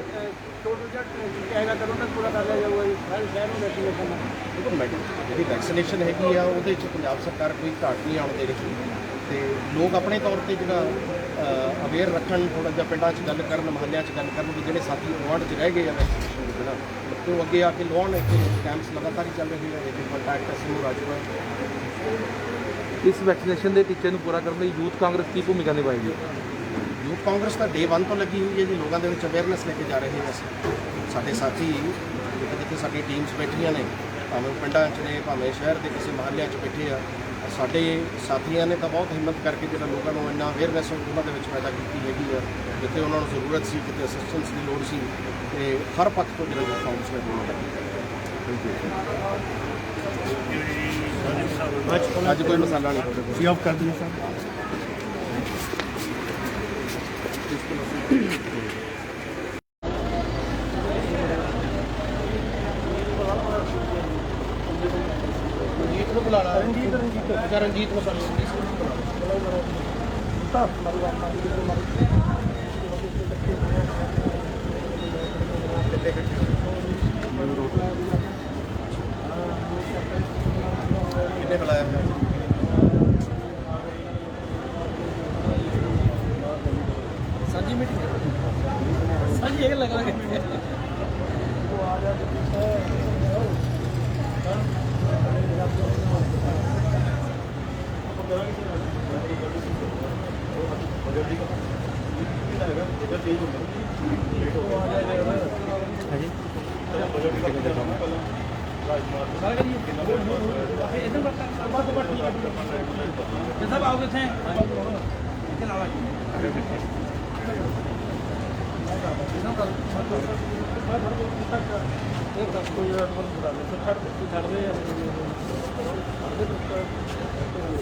ਜਿਹੜੀ ਵੈਕਸੀਨੇਸ਼ਨ ਹੈਗੀ ਆ ਉਹਦੇ 'ਚ ਪੰਜਾਬ ਸਰਕਾਰ ਕੋਈ ਘਾਟ ਨਹੀਂ ਆਉਣ ਦੇ ਰਹੀ ਤੇ ਲੋਕ ਆਪਣੇ ਤੌਰ ਤੇ ਜਿਹੜਾ ਅਵੇਅਰ ਰੱਖਣ ਥੋੜ੍ਹਾ ਜਿਹਾ ਪਿੰਡਾਂ 'ਚ ਗੱਲ ਕਰਨ ਮੁਹੱਲਿਆਂ 'ਚ ਗੱਲ ਕਰਨ ਵੀ ਜਿਹੜੇ ਸਾਥੀ ਗੁਆਂਢ 'ਚ ਰਹਿ ਗਏ ਆ ਵੈਕਸੀਨੇਸ਼ਨ ਦੇ ਬਿਨਾਂ ਤੇ ਉਹ ਅੱਗੇ ਆ ਕੇ ਲਾਉਣ ਇੱਥੇ ਕੈਂਪਸ ਲਗਾਤਾਰ ਹੀ ਚੱਲ ਰਹੇ ਨੇ ਕੰਟੈਕਟ ਅਸੀਂ ਨੂੰ ਰਾਜਪੁਰਾ ਇਸ ਵੈਕਸੀਨੇਸ਼ਨ ਦੇ ਟੀਚੇ ਨੂੰ ਪੂਰਾ ਕਰਨ ਲਈ ਯੂਥ ਕਾਂਗਰਸ ਕੀ ਭੂਮਿਕਾ ਨਿਭਾਏਗੀ? ਯੂਥ ਕਾਂਗਰਸ ਤਾਂ ਡੇ 1 ਤੋਂ ਲੱਗੀ ਹੋਈ ਹੈ ਜੀ, ਲੋਕਾਂ ਦੇ ਵਿੱਚ ਅਵੇਅਰਨੈਸ ਲੈ ਕੇ ਜਾ ਰਹੇ ਹਾਂ ਅਸੀਂ। ਸਾਡੇ ਸਾਥੀ ਜਿੱਥੇ ਸਾਡੀ ਟੀਮਸ ਬੈਠੀਆਂ ਨੇ, ਭਾਵੇਂ ਪਿੰਡਾਂ 'ਚ ਨੇ, ਭਾਵੇਂ ਸ਼ਹਿਰ ਦੇ ਕਿਸੇ ਮਹੱਲਿਆਂ 'ਚ ਬੈਠੇ ਆ, ਸਾਡੇ ਸਾਥੀਆਂ ਨੇ ਤਾਂ ਬਹੁਤ ਹਿੰਮਤ ਕਰਕੇ ਜਿਹੜਾ ਲੋਕਾਂ ਨੂੰ ਇੰਨਾ ਅਵੇਅਰਨੈਸ ਉਹਨਾਂ ਦੇ ਵਿੱਚ ਪੈਦਾ ਕੀਤੀ ਹੈਗੀ ਆ, ਜਿੱਥੇ ਉਹਨਾਂ ਨੂੰ ਜ਼ਰੂਰਤ ਸੀ, ਕਿਤੇ ਅਸਿਸਟੈਂਸ ਦੀ ਲੋੜ ਸੀ, ਤੇ ਹਰ ਪੱਖ ਤੋਂ ਜਿਹੜਾ ਯੂਥ ਕਾਂਗਰਸ ਨੇ ਦੋਨੋਂ ਅੱਜ ਕੋਈ ਮਸਾਲਾ ਨਹੀਂ ਤੁਹਾਡੇ ਕੋਲ। ਆਫ ਕਰ ਦਿਓ ਸਰ। ਰਣਜੀਤ ਨੂੰ ਬੁਲਾ ਲਾ। ਰਣਜੀਤ ਨੂੰ ਕਿੰਨੇ ਬੁਲਾਇਆ ਸਾਂਝੀ ਮੀਟਿੰਗ ਸਾਂਝੀ ਇਹ ਲਗਾ ਕੇ सब आओगे थे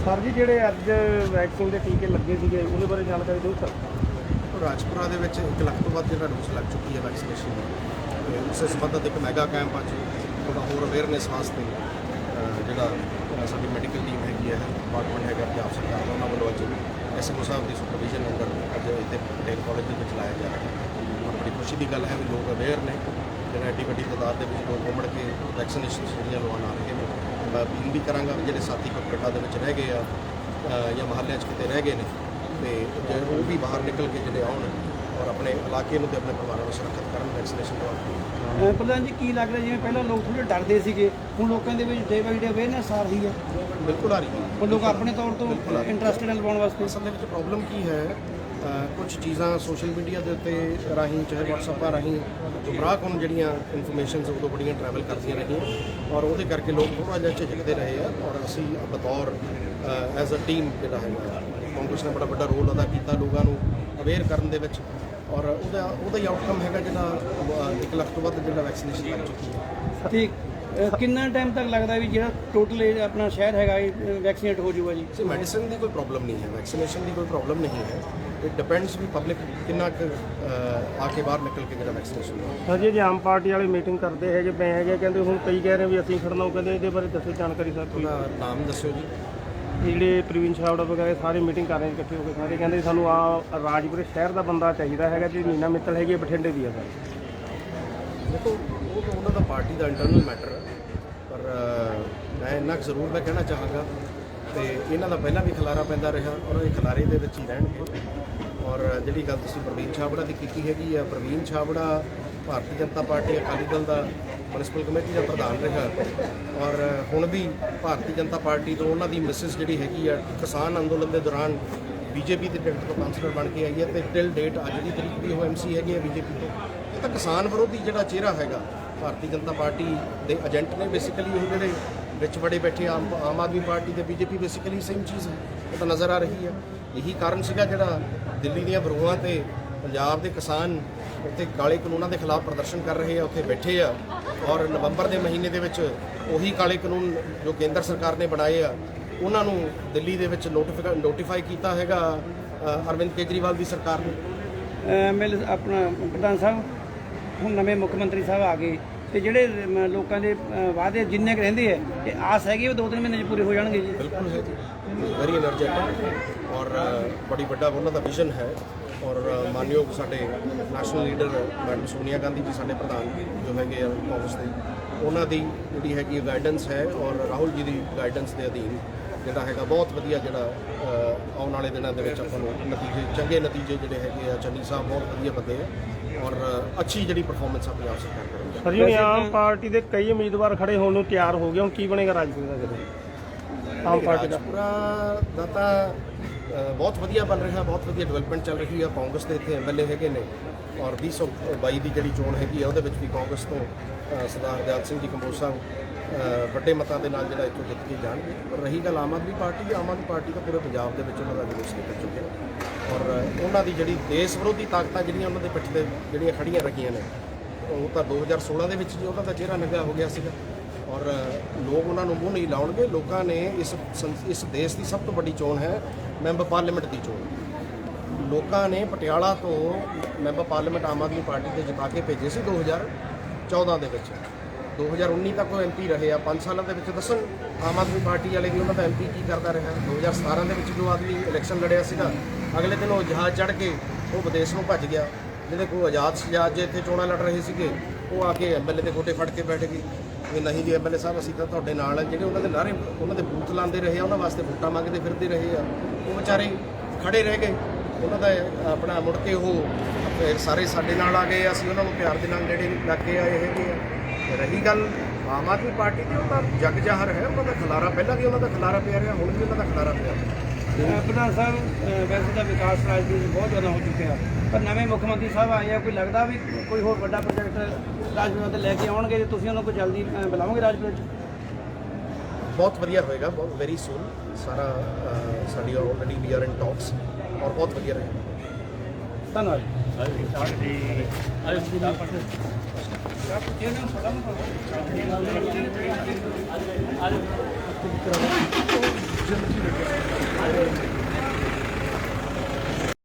ਸਰ ਜੀ ਜਿਹੜੇ ਅੱਜ ਵੈਕਸੀਨ ਦੇ ਟੀਕੇ ਲੱਗੇ ਸੀਗੇ ਉਹਦੇ ਬਾਰੇ ਜਾਣਕਾਰੀ ਦਿਓ ਸਰ। ਰਾਜਪੁਰਾ ਦੇ ਵਿੱਚ 1 ਲੱਖ ਤੋਂ ਵੱਧ ਜਿਹੜਾ ਡੋਜ਼ ਲੱਗ ਚੁੱਕੀ ਹੈ ਵੈਕਸੀਨੇਸ਼ਨ ਦੀ। ਉਸ ਸੰਬੰਧਤ ਇੱਕ ਮੈਗਾ ਕੈਂਪ ਅੱਜ ਥੋੜਾ ਹੋਰ ਅਵੇਅਰਨੈਸ ਵਾਸਤੇ ਜਿਹੜਾ ਸਾਡੀ ਮੈਡੀਕਲ ਟੀਮ ਹੈਗੀ ਹੈ, ਡਿਪਾਰਟਮੈਂਟ ਹੈਗਾ ਪੰਜਾਬ ਸਰਕਾਰ ਦਾ, ਉਹਨਾਂ ਵੱਲੋਂ ਅੱਜ ਐਸਐਮਓ ਸਾਹਿਬ ਦੀ ਸੁਪਰਵਿਜ਼ਨ ਅੰਡਰ ਅੱਜ ਇੱਥੇ ਪਟੇਲ ਕਾਲਜ ਦੇ ਵਿੱਚ ਲਾਇਆ ਜਾ ਰਿਹਾ ਹੈ। ਔਰ ਬੜੀ ਖੁਸ਼ੀ ਦੀ ਗੱਲ ਹੈ ਵੀ ਲੋਕ ਅਵੇਅਰ ਨੇ, ਜਿਹੜਾ ਐਡੀ ਵੱਡੀ ਤਾਦਾਦ ਦੇ ਵਿੱਚ ਲੋਕ ਉਮੜ ਕੇ ਵੈਕਸੀਨੇਸ਼ਨ ਜਿਹੜੀਆਂ ਲਵਾਉਣ ਆ ਰਹੇ ਨੇ। ਮੈਂ ਅਪੀਲ ਵੀ ਕਰਾਂਗਾ ਵੀ ਜਿਹੜੇ ਸਾਥੀ ਕੋਈ ਪਿੰਡਾਂ ਦੇ ਵਿੱਚ ਰਹਿ ਗਏ ਆ ਜਾਂ ਮਹੱਲਿਆਂ 'ਚ ਕਿਤੇ ਰਹਿ ਗਏ ਨੇ, ਤੇ ਉਹ ਵੀ ਬਾਹਰ ਨਿਕਲ ਕੇ ਜਿਹੜੇ ਆਉਣ ਔਰ ਆਪਣੇ ਇਲਾਕੇ ਨੂੰ ਤੇ ਆਪਣੇ ਪਰਿਵਾਰਾਂ ਨੂੰ ਸੁਰੱਖਿਅਤ ਕਰਨ ਵੈਕਸੀਨੇਸ਼ਨ ਦੌਰਾਨ। ਪ੍ਰਧਾਨ ਜੀ ਕੀ ਲੱਗ ਰਿਹਾ ਜਿਵੇਂ ਪਹਿਲਾਂ ਲੋਕ ਥੋੜੇ ਡਰਦੇ ਸੀਗੇ, ਹੁਣ ਲੋਕਾਂ ਦੇ ਵਿੱਚ ਡੇ ਬਾਈ ਡੇ ਅਵੇਅਰਨੈਸ ਆ ਰਹੀ ਹੈ? ਬਿਲਕੁਲ ਆ ਰਹੀ ਹੈ। ਹੁਣ ਲੋਕ ਆਪਣੇ ਤੌਰ ਤੋਂ ਇੰਟਰਸਟਡ ਲਗਾਉਣ ਵਾਸਤੇ। ਅਸਲ ਦੇ ਵਿੱਚ ਪ੍ਰੋਬਲਮ ਕੀ ਹੈ, ਕੁਝ ਚੀਜ਼ਾਂ ਸੋਸ਼ਲ ਮੀਡੀਆ ਦੇ ਉੱਤੇ ਰਾਹੀਂ, ਚਾਹੇ ਵਟਸਐਪਾਂ ਰਾਹੀਂ ਗੁੰਮਰਾਹਕੁਨ ਜਿਹੜੀਆਂ ਇਨਫੋਰਮੇਸ਼ਨਸ ਉਦੋਂ ਬੜੀਆਂ ਟਰੈਵਲ ਕਰਦੀਆਂ ਰਹੀਆਂ ਔਰ ਉਹਦੇ ਕਰਕੇ ਲੋਕ ਥੋੜ੍ਹਾ ਜਿਹਾ ਝਿਜਕਦੇ ਰਹੇ ਆ। ਔਰ ਅਸੀਂ ਬਤੌਰ ਐਜ਼ ਅ ਟੀਮ ਜਿਹੜਾ ਹੈਗਾ ਕਾਂਗਰਸ ਨੇ ਬੜਾ ਵੱਡਾ ਰੋਲ ਅਦਾ ਕੀਤਾ ਲੋਕਾਂ ਨੂੰ ਅਵੇਅਰ ਕਰਨ ਦੇ ਵਿੱਚ, ਔਰ ਉਹਦਾ ਹੀ ਆਊਟਕਮ ਹੈਗਾ ਜਿਹੜਾ 1 ਲੱਖ ਤੋਂ ਵੱਧ ਜਿਹੜਾ ਵੈਕਸੀਨੇਸ਼ਨ ਲੱਗ ਚੁੱਕੀ ਹੈ। ਠੀਕ, ਕਿੰਨਾ ਟਾਈਮ ਤੱਕ ਲੱਗਦਾ ਵੀ ਜਿਹੜਾ ਟੋਟਲ ਆਪਣਾ ਸ਼ਹਿਰ ਹੈਗਾ ਵੈਕਸੀਨੇਟ ਹੋ ਜਾਊਗਾ ਜੀ? ਮੈਡੀਸਨ ਦੀ ਕੋਈ ਪ੍ਰੋਬਲਮ ਨਹੀਂ ਹੈ, ਵੈਕਸੀਨੇਸ਼ਨ ਦੀ ਕੋਈ ਪ੍ਰੋਬਲਮ ਨਹੀਂ ਹੈ। ਇਟ ਡਿਪੈਂਡਸ ਵੀ ਪਬਲਿਕ ਕਿੰਨਾ ਕੁ ਆ ਕੇ ਬਾਹਰ ਨਿਕਲ ਕੇ ਜਿਹੜਾ ਵੈਕਸੀਨੇਸ਼ਨ ਸਰ ਜੀ ਆਮ ਪਾਰਟੀ ਵਾਲੇ ਮੀਟਿੰਗ ਕਰਦੇ ਹੈਗੇ ਪਏ ਹੈਗੇ, ਕਹਿੰਦੇ ਹੁਣ ਕਈ ਕਹਿ ਰਹੇ ਵੀ ਅਸੀਂ ਖੜਨਾ, ਉਹ ਕਹਿੰਦੇ ਇਹਦੇ ਬਾਰੇ ਦੱਸੋ ਜਾਣਕਾਰੀ ਸਰ ਕੋਈ। ਉਹਦਾ ਨਾਮ ਦੱਸਿਓ ਜੀ। ਜਿਹੜੇ ਪ੍ਰਵੀਨ ਛਾਵੜਾ ਵਗੈਰਾ ਸਾਰੇ ਮੀਟਿੰਗ ਕਰ ਰਹੇ ਇਕੱਠੇ ਹੋ ਕੇ, ਸਾਰੇ ਕਹਿੰਦੇ ਸਾਨੂੰ ਆ ਰਾਜਪੁਰੇ ਸ਼ਹਿਰ ਦਾ ਬੰਦਾ ਚਾਹੀਦਾ ਹੈਗਾ, ਜੀ ਨੀਨਾ ਮਿੱਤਲ ਹੈਗੀ ਬਠਿੰਡੇ ਦੀ ਹੈ ਸਰ। ਦੇਖੋ ਉਹ ਤਾਂ ਉਹਨਾਂ ਦਾ ਪਾਰਟੀ ਦਾ ਇੰਟਰਨਲ ਮੈਟਰ ਹੈ, ਪਰ ਮੈਂ ਇੰਨਾ ਕੁ ਜ਼ਰੂਰ ਮੈਂ ਕਹਿਣਾ ਚਾਹਾਂਗਾ ਤੇ ਇਹਨਾਂ ਦਾ ਪਹਿਲਾਂ ਵੀ ਖਿਲਾਰਾ ਪੈਂਦਾ ਰਿਹਾ ਔਰ ਇਹ ਖਿਲਾਰੇ ਦੇ ਵਿੱਚ ਹੀ ਰਹਿਣਗੇ। ਔਰ ਜਿਹੜੀ ਗੱਲ ਤੁਸੀਂ ਪ੍ਰਵੀਨ ਛਾਬੜਾ ਦੀ ਕੀਤੀ ਹੈਗੀ ਆ, ਪ੍ਰਵੀਨ ਛਾਬੜਾ ਭਾਰਤੀ ਜਨਤਾ ਪਾਰਟੀ ਅਕਾਲੀ ਦਲ ਦਾ ਮਿਊਨਿਸਪਲ ਕਮੇਟੀ ਦਾ ਪ੍ਰਧਾਨ ਰਿਹਾ ਔਰ ਹੁਣ ਵੀ ਭਾਰਤੀ ਜਨਤਾ ਪਾਰਟੀ ਤੋਂ ਉਹਨਾਂ ਦੀ ਮਿਸਿਸ ਜਿਹੜੀ ਹੈਗੀ ਆ ਕਿਸਾਨ ਅੰਦੋਲਨ ਦੇ ਦੌਰਾਨ ਬੀਜੇਪੀ ਦੇ ਟਿਕਟ ਤੋਂ ਕਾਉਂਸਲਰ ਬਣ ਕੇ ਆਈ ਹੈ ਤੇ ਟਿਲ ਡੇਟ ਅੱਜ ਦੀ ਤਰੀਕ ਵੀ ਉਹ ਐਮਸੀ ਹੈਗੀ ਹੈ ਬੀਜੇਪੀ ਤੋਂ। ਇਹ ਤਾਂ ਕਿਸਾਨ ਵਿਰੋਧੀ ਜਿਹੜਾ ਚਿਹਰਾ ਹੈਗਾ ਭਾਰਤੀ ਜਨਤਾ ਪਾਰਟੀ ਦੇ ਏਜੰਟ ਨੇ ਬੇਸਿਕਲੀ, ਉਹ ਜਿਹੜੇ ਵਿੱਚ ਬੜੇ ਬੈਠੇ ਆਮ ਆਦਮੀ ਪਾਰਟੀ ਦੇ ਬੀਜੇਪੀ ਬੇਸਿਕਲੀ ਸੇਮ ਚੀਜ਼ ਹੈ, ਉਹ ਤਾਂ ਨਜ਼ਰ ਆ ਰਹੀ ਹੈ। ਇਹੀ ਕਾਰਨ ਸੀਗਾ ਜਿਹੜਾ ਦਿੱਲੀ ਦੀਆਂ ਬਰੂਹਾਂ ਤੇ ਪੰਜਾਬ ਦੇ ਕਿਸਾਨ ਉੱਥੇ ਕਾਲੇ ਕਾਨੂੰਨਾਂ ਦੇ ਖਿਲਾਫ ਪ੍ਰਦਰਸ਼ਨ ਕਰ ਰਹੇ ਆ, ਉੱਥੇ ਬੈਠੇ ਆ ਔਰ ਨਵੰਬਰ ਦੇ ਮਹੀਨੇ ਦੇ ਵਿੱਚ ਉਹੀ ਕਾਲੇ ਕਾਨੂੰਨ ਜੋ ਕੇਂਦਰ ਸਰਕਾਰ ਨੇ ਬਣਾਏ ਆ ਉਹਨਾਂ ਨੂੰ ਦਿੱਲੀ ਦੇ ਵਿੱਚ ਨੋਟੀਫਾਈ ਕੀਤਾ ਹੈਗਾ ਅਰਵਿੰਦ ਕੇਜਰੀਵਾਲ ਦੀ ਸਰਕਾਰ ਨੇ। ਮਿਲ ਆਪਣਾ ਪ੍ਰਧਾਨ ਸਾਹਿਬ ਹੁਣ ਨਵੇਂ ਮੁੱਖ ਮੰਤਰੀ ਸਾਹਿਬ ਆ ਗਏ ਤੇ ਜਿਹੜੇ ਲੋਕਾਂ ਦੇ ਵਾਅਦੇ ਜਿੰਨੇ ਕੁ ਰਹਿੰਦੇ ਆ ਇਹ ਆਸ ਹੈਗੀ ਉਹ 2-3 ਮਹੀਨੇ 'ਚ ਪੂਰੇ ਹੋ ਜਾਣਗੇ ਜੀ? ਬਿਲਕੁਲ ਹੈ ਜੀ, ਵੈਰੀ ਐਨਰਜੈਟਿਕ ਔਰ ਬੜੀ ਵੱਡਾ ਉਹਨਾਂ ਦਾ ਵਿਜ਼ਨ ਹੈ ਔਰ ਮਾਨਯੋਗ ਸਾਡੇ national leader madam Sonia Gandhi ji ਸਾਡੇ ਪ੍ਰਧਾਨ ਜੋ ਹੈਗੇ ਆ ਕਾਂਗਰਸ ਦੇ, ਉਹਨਾਂ ਦੀ ਜਿਹੜੀ ਹੈਗੀ ਗਾਈਡੈਂਸ ਹੈ ਔਰ ਰਾਹੁਲ ਜੀ ਦੀ ਗਾਈਡੈਂਸ ਦੇ ਅਧੀਨ ਜਿਹੜਾ ਹੈਗਾ ਬਹੁਤ ਵਧੀਆ ਜਿਹੜਾ ਆਉਣ ਵਾਲੇ ਦਿਨਾਂ ਦੇ ਵਿੱਚ ਆਪਾਂ ਨੂੰ ਨਤੀਜੇ ਚੰਗੇ ਨਤੀਜੇ ਜਿਹੜੇ ਹੈਗੇ ਆ। ਚੰਨੀ ਸਾਹਿਬ ਬਹੁਤ ਵਧੀਆ ਬੰਦੇ ਆ ਔਰ ਅੱਛੀ ਜਿਹੜੀ ਪਰਫਾਰਮੈਂਸ ਆ ਪੰਜਾਬ ਸਰਕਾਰ ਕਰੇਗੀ। ਸਰ ਜੀ ਆਮ ਪਾਰਟੀ ਦੇ ਕਈ ਉਮੀਦਵਾਰ ਖੜੇ ਹੋਣ ਨੂੰ ਤਿਆਰ ਹੋ ਗਏ, ਹੁਣ ਕੀ ਬਣੇਗਾ ਰਾਜਪੁਰ ਦਾ? ਜਦੋਂ ਆਮ ਪਾਰਟੀ ਦਾ ਰਾਜਪੁਰਾ ਦਾ ਤਾਂ ਬਹੁਤ ਵਧੀਆ ਬਣ ਰਿਹਾ, ਬਹੁਤ ਵਧੀਆ ਡਿਵੈਲਪਮੈਂਟ ਚੱਲ ਰਹੀ ਹੈ। ਕਾਂਗਰਸ ਦੇ ਇੱਥੇ ਐਮਐਲਏ ਹੈਗੇ ਨੇ ਔਰ 2022 ਦੀ ਜਿਹੜੀ ਚੋਣ ਹੈਗੀ ਆ ਉਹਦੇ ਵਿੱਚ ਵੀ ਕਾਂਗਰਸ ਤੋਂ ਸਰਦਾਰ ਹਰਦਿਆਲ ਸਿੰਘ ਜੀ ਕੰਬੋਜ ਸਾਹਿਬ ਵੱਡੇ ਮਤਾਂ ਦੇ ਨਾਲ ਜਿਹੜਾ ਇੱਥੋਂ ਜਿੱਤ ਕੇ ਜਾਣਗੇ। ਪਰ ਰਹੀ ਗੱਲ ਆਮ ਆਦਮੀ ਪਾਰਟੀ ਦੀ, ਆਮ ਆਦਮੀ ਪਾਰਟੀ ਤਾਂ ਪੂਰੇ ਪੰਜਾਬ ਦੇ ਵਿੱਚ ਉਹਨਾਂ ਦਾ ਜਲੂਸ ਨਿਕਲ ਚੁੱਕਿਆ ਔਰ ਉਹਨਾਂ ਦੀ ਜਿਹੜੀ ਦੇਸ਼ ਵਿਰੋਧੀ ਤਾਕਤਾਂ ਜਿਹੜੀਆਂ ਉਹਨਾਂ ਦੇ ਪਿੱਛੇ ਤੇ ਜਿਹੜੀਆਂ ਖੜੀਆਂ ਰਹੀਆਂ ਨੇ, ਉਹ ਤਾਂ 2016 ਦੇ ਵਿੱਚ ਜੀ ਉਹਨਾਂ ਦਾ ਚਿਹਰਾ ਨੰਗਾ ਹੋ ਗਿਆ ਸੀਗਾ ਔਰ ਲੋਕ ਉਹਨਾਂ ਨੂੰ ਮੂੰਹ ਨਹੀਂ ਲਾਉਣਗੇ। ਲੋਕਾਂ ਨੇ ਇਸ ਦੇਸ਼ ਦੀ ਸਭ ਤੋਂ ਵੱਡੀ ਚੋਣ ਹੈ ਮੈਂਬਰ ਪਾਰਲੀਮੈਂਟ ਦੀ ਚੋਣ। ਲੋਕਾਂ ਨੇ ਪਟਿਆਲਾ ਤੋਂ member parliament Aam Aadmi party ਦੇ ਜਿਤਾ ਕੇ ਭੇਜੇ ਸੀ 2014 ਦੇ ਵਿੱਚ। 2019 ਤੱਕ ਉਹ ਐਮਪੀ ਰਹੇ ਆ। 5 ਸਾਲਾਂ ਦੇ ਵਿੱਚ ਦੱਸਣ ਆਮ ਆਦਮੀ ਪਾਰਟੀ ਵਾਲੇ ਵੀ ਉਹਨਾਂ ਦਾ ਐਮਪੀ ਕੀ ਕਰਦਾ ਰਿਹਾ। 2017 ਦੇ ਵਿੱਚ ਜੋ ਆਦਮੀ ਇਲੈਕਸ਼ਨ ਲੜਿਆ ਸੀਗਾ, ਅਗਲੇ ਦਿਨ ਉਹ ਜਹਾਜ਼ ਚੜ੍ਹ ਕੇ ਉਹ ਵਿਦੇਸ਼ ਨੂੰ ਭੱਜ ਗਿਆ। ਜਿਹਦੇ ਕੋਲ ਆਜ਼ਾਦ ਸ਼ਜਾਦ ਜੇ ਇੱਥੇ ਚੋਣਾਂ ਲੜ ਰਹੇ ਸੀਗੇ, ਉਹ ਆ ਕੇ ਐਮਐਲਏ ਦੇ ਗੋਟੇ ਫੜ ਕੇ ਬੈਠ ਗਏ ਵੀ ਨਹੀਂ ਜੀ ਐਮਐਲਏ ਸਾਹਿਬ ਅਸੀਂ ਤਾਂ ਤੁਹਾਡੇ ਨਾਲ ਆ। ਜਿਹੜੇ ਉਹਨਾਂ ਦੇ ਨਾਅਰੇ, ਉਹਨਾਂ ਦੇ ਬੂਥ ਲਾਉਂਦੇ ਰਹੇ ਆ, ਉਹਨਾਂ ਵਾਸਤੇ ਵੋਟਾਂ ਮੰਗਦੇ ਫਿਰਦੇ ਰਹੇ ਆ, ਉਹ ਵਿਚਾਰੇ ਖੜੇ ਰਹਿ ਗਏ। ਉਹਨਾਂ ਦਾ ਆਪਣਾ ਮੁੜ ਕੇ ਉਹ ਸਾਰੇ ਸਾਡੇ ਨਾਲ ਆ ਗਏ, ਅਸੀਂ ਉਹਨਾਂ ਨੂੰ ਪਿਆਰ ਦੇ ਨਾਲ ਨੇੜੇ ਲੱਗ ਕੇ ਆਏ ਹੈਗੇ ਆ। ਰਹੀ ਗੱਲ ਆਮ ਆਦਮੀ ਪਾਰਟੀ ਦੀ, ਉਹ ਤਾਂ ਜਗ ਜ਼ਾਹਰ ਹੈ, ਉਹਨਾਂ ਦਾ ਖਲਾਰਾ ਪਹਿਲਾਂ ਵੀ ਉਹਨਾਂ ਦਾ ਖਲਾਰਾ ਪਿਆ ਰਿਹਾ, ਹੁਣ ਵੀ ਉਹਨਾਂ ਦਾ ਖਲਾਰਾ ਪਿਆ। ਪ੍ਰਧਾਨ ਸਾਹਿਬ ਵੈਸੇ ਤਾਂ ਵਿਕਾਸ ਰਾਜਨੀਤੀ ਬਹੁਤ ਜ਼ਿਆਦਾ ਹੋ ਚੁੱਕਿਆ, ਪਰ ਨਵੇਂ ਮੁੱਖ ਮੰਤਰੀ ਸਾਹਿਬ ਆਏ ਆ, ਕੋਈ ਲੱਗਦਾ ਵੀ ਕੋਈ ਹੋਰ ਵੱਡਾ ਪ੍ਰੋਜੈਕਟ ਰਾਜਪੁਰਾ ਤੇ ਲੈ ਕੇ ਆਉਣਗੇ, ਤੁਸੀਂ ਉਹਨਾਂ ਨੂੰ ਜਲਦੀ ਬੁਲਾਓਗੇ ਰਾਜਪੁਰਾ 'ਚ? ਬਹੁਤ ਵਧੀਆ ਹੋਏਗਾ, ਬਹੁਤ ਵੈਰੀ ਸੂਨ। ਸਾਰਾ ਸਾਡੀ already we are in talks ਔਰ ਬਹੁਤ ਵਧੀਆ ਰਹੇਗਾ। ਧੰਨਵਾਦ। ਜਲਦੀ